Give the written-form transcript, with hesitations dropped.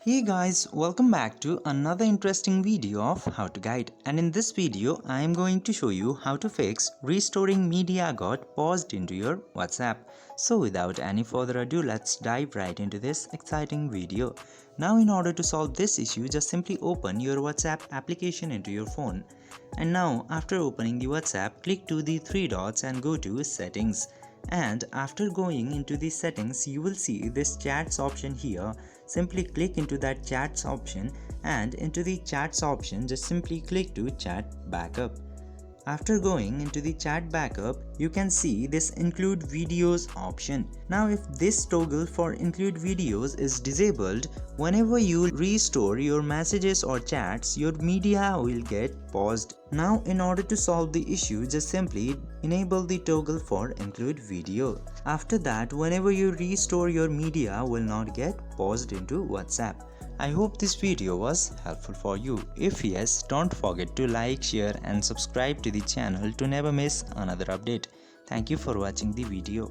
Hey guys, welcome back to another interesting video of how to guide, and in this video I am going to show you how to fix restoring media got paused into your WhatsApp. So without any further ado, let's dive right into this exciting video. Now in order to solve this issue, just simply open your WhatsApp application into your phone. And now after opening the WhatsApp, click to the three dots and go to settings. And after going into the settings, you will see this chats option here. Simply click into that chats option, and into the chats option just simply click to chat backup. After going into the chat backup, you can see this include videos option. Now if this toggle for include videos is disabled, whenever you restore your messages or chats, your media will get paused. Now in order to solve the issue, just simply enable the toggle for include video. After that, whenever you restore, your media will not get paused into WhatsApp. I hope this video was helpful for you. If yes, don't forget to like, share and subscribe to the channel to never miss another update. Thank you for watching the video.